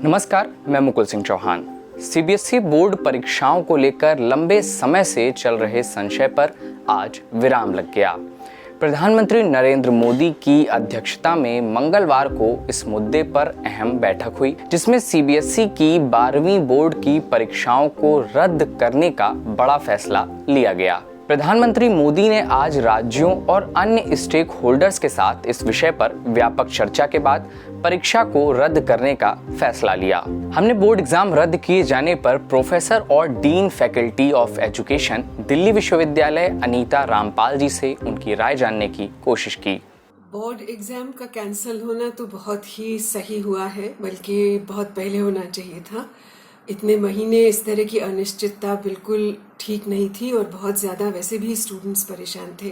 नमस्कार, मैं Mukul Singh Chauhan. CBSE board परीक्षाओं को लेकर लंबे समय से चल रहे संशय पर आज विराम लग गया। प्रधानमंत्री नरेंद्र मोदी की अध्यक्षता में मंगलवार को इस मुद्दे पर अहम बैठक हुई, जिसमें सीबीएसई की 12वीं बोर्ड की परीक्षाओं को रद्द करने का बड़ा फैसला लिया गया। प्रधानमंत्री मोदी ने आज राज्यों और अन्य स्टेक होल्डर्स के साथ इस विषय पर व्यापक चर्चा के बाद परीक्षा को रद्द करने का फैसला लिया। हमने बोर्ड एग्जाम रद्द किए जाने पर प्रोफेसर और dean faculty of education Delhi विश्वविद्यालय अनीता रामपाल जी से उनकी राय जानने की कोशिश की। बोर्ड एग्जाम का कैंसिल होना तो बहुत ही सही हुआ है, बल्कि बहुत पहले होना चाहिए था। इतने महीने इस तरह की अनिश्चितता बिल्कुल ठीक नहीं थी और बहुत ज़्यादा वैसे भी स्टूडेंट्स परेशान थे,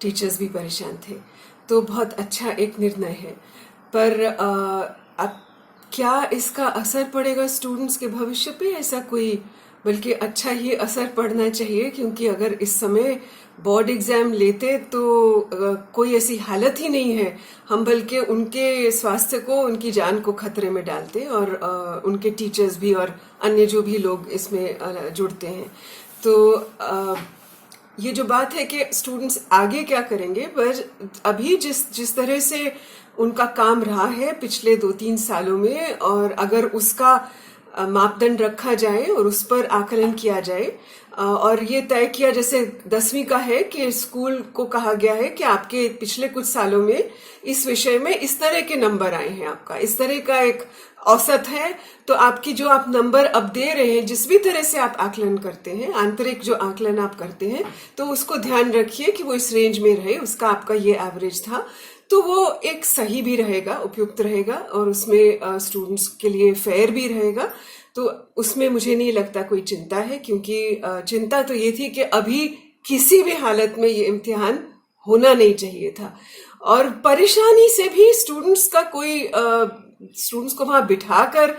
टीचर्स भी परेशान थे, तो बहुत अच्छा एक निर्णय है। पर अब क्या इसका असर पड़ेगा स्टूडेंट्स के भविष्य पे? ऐसा कोई, बल्कि अच्छा ही असर पड़ना चाहिए, क्योंकि अगर इस समय बोर्ड एग्जाम लेते तो कोई ऐसी हालत ही नहीं है, हम बल्कि उनके स्वास्थ्य को, उनकी जान को खतरे में डालते और उनके टीचर्स भी और अन्य जो भी लोग इसमें जुड़ते हैं। तो ये जो बात है कि स्टूडेंट्स आगे क्या करेंगे, पर अभी जिस तरह से उनका काम रहा है पिछले 2-3 सालों में, और अगर उसका मापदंड रखा जाए और उस पर आकलन किया जाए और ये तय किया, जैसे 10वीं का है कि स्कूल को कहा गया है कि आपके पिछले कुछ सालों में इस विषय में इस तरह के नंबर आए हैं, आपका इस तरह का एक औसत है, तो आपकी जो आप नंबर अब दे रहे हैं, जिस भी तरह से आप आकलन करते हैं, आंतरिक जो आकलन आप करते हैं, तो उसको ध्यान रखिए कि वो इस रेंज में रहे, उसका आपका ये एवरेज था, तो वो एक सही भी रहेगा, उपयुक्त रहेगा और उसमें स्टूडेंट्स के लिए फेयर भी रहेगा। तो उसमें मुझे नहीं लगता कोई चिंता है, क्योंकि चिंता तो ये थी कि अभी किसी भी हालत में ये इम्तिहान होना नहीं चाहिए था। और परेशानी से भी स्टूडेंट्स का कोई, स्टूडेंट्स को वहां बिठाकर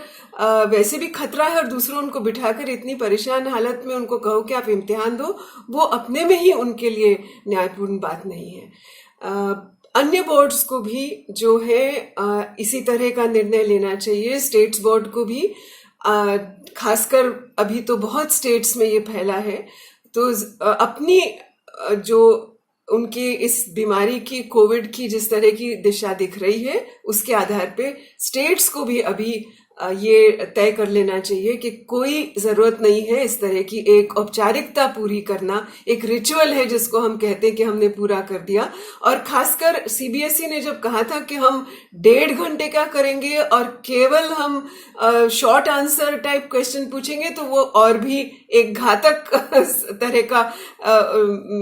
वैसे भी खतरा है, और दूसरों उनको बिठाकर इतनी परेशान हालत में उनको कहो कि आप इम्तिहान दो, वो अपने में ही उनके लिए न्यायपूर्ण बात नहीं है। अन्य बोर्ड्स को भी जो है इसी तरह का निर्णय लेना चाहिए, स्टेट्स बोर्ड को भी, खासकर अभी तो बहुत स्टेट्स में ये फैला है, तो अपनी जो उनकी इस बीमारी की, कोविड की जिस तरह की दिशा दिख रही है, उसके आधार पे स्टेट्स को भी अभी ये तय कर लेना चाहिए कि कोई जरूरत नहीं है इस तरह की एक औपचारिकता पूरी करना, एक रिचुअल है जिसको हम कहते हैं कि हमने पूरा कर दिया। और खासकर सीबीएसई ने जब कहा था कि हम 1.5 घंटे का करेंगे और केवल हम शॉर्ट आंसर टाइप क्वेश्चन पूछेंगे, तो वो और भी एक घातक तरह का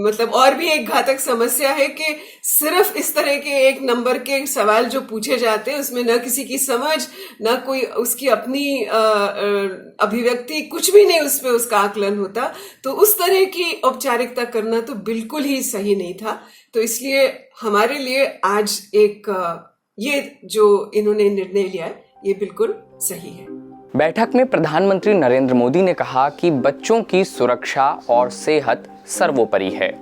मतलब और भी एक घातक समस्या है कि सिर्फ इस तरह के एक नंबर के सवाल जो पूछे जाते हैं, उसमें न किसी की समझ, न कोई उसकी अपनी अभिव्यक्ति, कुछ भी नहीं उसमें उसका आकलन होता, तो उस तरह की औपचारिकता करना तो बिल्कुल ही सही नहीं था। तो इसलिए हमारे लिए आज एक ये जो इन्होंने निर्णय लिया है, ये बिल्कुल सही है। बैठक में प्रधानमंत्री नरेंद्र मोदी ने कहा कि बच्चों की सुरक्षा और सेहत सर्वोपरि है।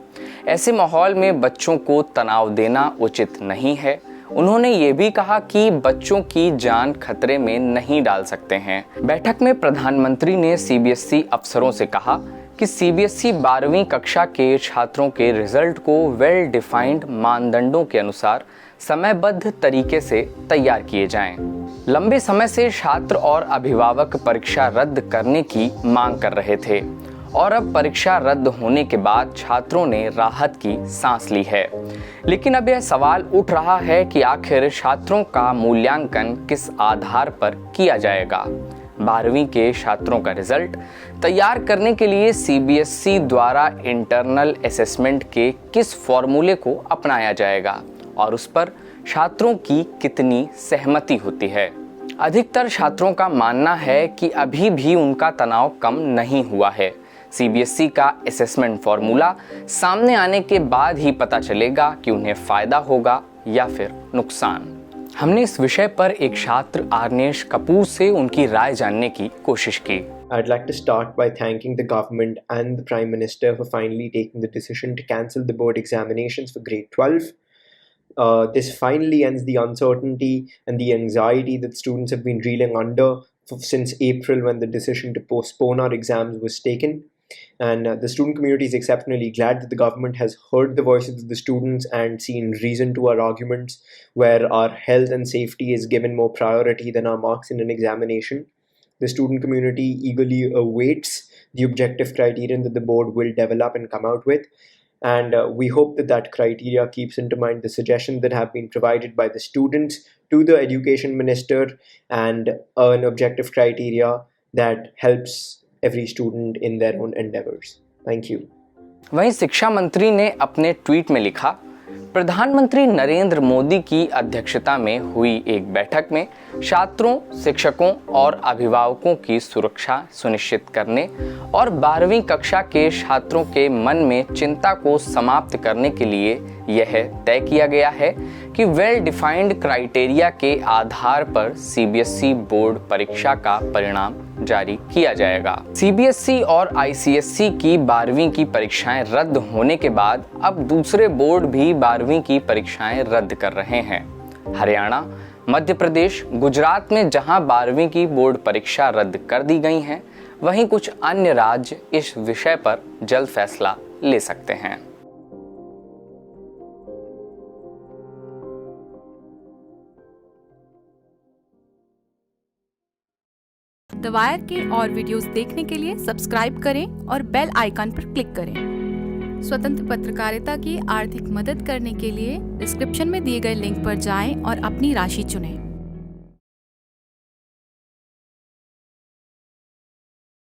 ऐसे माहौल में बच्चों को तनाव देना उचित नहीं है। उन्होंने ये भी कहा कि बच्चों की जान खतरे में नहीं डाल सकते हैं। बैठक में प्रधानमंत्री ने सीबीएसई अफसरों से कहा कि सीबीएसई 12वीं कक्षा के छात्रों के रिजल्ट को वेल डिफाइंड मानदंडों के अनुसार समयबद्ध तरीके से तैयार किए जाएं। लंबे समय से छात्र और अभिभावक परीक्षा रद्द करने की मांग कर रहे थे और अब परीक्षा रद्द होने के बाद छात्रों ने राहत की सांस ली है। लेकिन अब यह सवाल उठ रहा है कि आखिर छात्रों का मूल्यांकन किस आधार पर किया जाएगा। 12वीं के छात्रों का रिजल्ट तैयार करने के लिए सीबीएसई द्वारा इंटरनल असेसमेंट के किस फॉर्मूले को अपनाया जाएगा और उस पर छात्रों की कितनी सहमति होती है। अधिकतर छात्रों का मानना है कि अभी भी उनका तनाव कम नहीं हुआ है। सीबीएसई का असेसमेंट फॉर्मूला सामने आने के बाद ही पता चलेगा कि उन्हें फायदा होगा या फिर नुकसान। हमने इस विषय पर एक छात्र आर्नेश कपूर से उनकी राय जानने की कोशिश की। I'd like to start by thanking the government and the Prime Minister for finally taking the decision to cancel the board examinations for grade 12. This finally ends the uncertainty and the anxiety that students have been reeling under since April, when the decision to postpone our exams was taken. And the student community is exceptionally glad that the government has heard the voices of the students and seen reason to our arguments, where our health and safety is given more priority than our marks in an examination. The student community eagerly awaits the objective criterion that the board will develop and come out with. And we hope that that criteria keeps into mind the suggestions that have been provided by the students to the education minister, and an objective criteria that helps every student in their own endeavors. Thank you. वहीं शिक्षा मंत्री ने अपने tweet में लिखा, प्रधानमंत्री नरेंद्र मोदी की अध्यक्षता में हुई एक बैठक में छात्रों, शिक्षकों और अभिभावकों की सुरक्षा सुनिश्चित करने और 12वीं कक्षा के छात्रों के मन में चिंता को समाप्त करने के लिए यह तय किया गया है कि वेल डिफाइंड क्राइटेरिया के आधार पर सीबीएसई बोर्ड परीक्षा का परिणाम जारी किया जाएगा। सीबीएसई और आईसीएसई की 12वीं की परीक्षाएं रद्द होने के बाद अब दूसरे बोर्ड भी 12वीं की परीक्षाएं रद्द कर रहे हैं। हरियाणा, मध्य प्रदेश, गुजरात में जहां 12वीं की बोर्ड परीक्षा रद्द कर दी गई हैं, वहीं कुछ अन्य राज्य इस विषय पर जल्द फैसला ले सकते हैं। द वायर के और वीडियोस देखने के लिए सब्सक्राइब करें और बेल आइकन पर क्लिक करें। स्वतंत्र पत्रकारिता की आर्थिक मदद करने के लिए डिस्क्रिप्शन में दिए गए लिंक पर जाएं और अपनी राशि चुनें।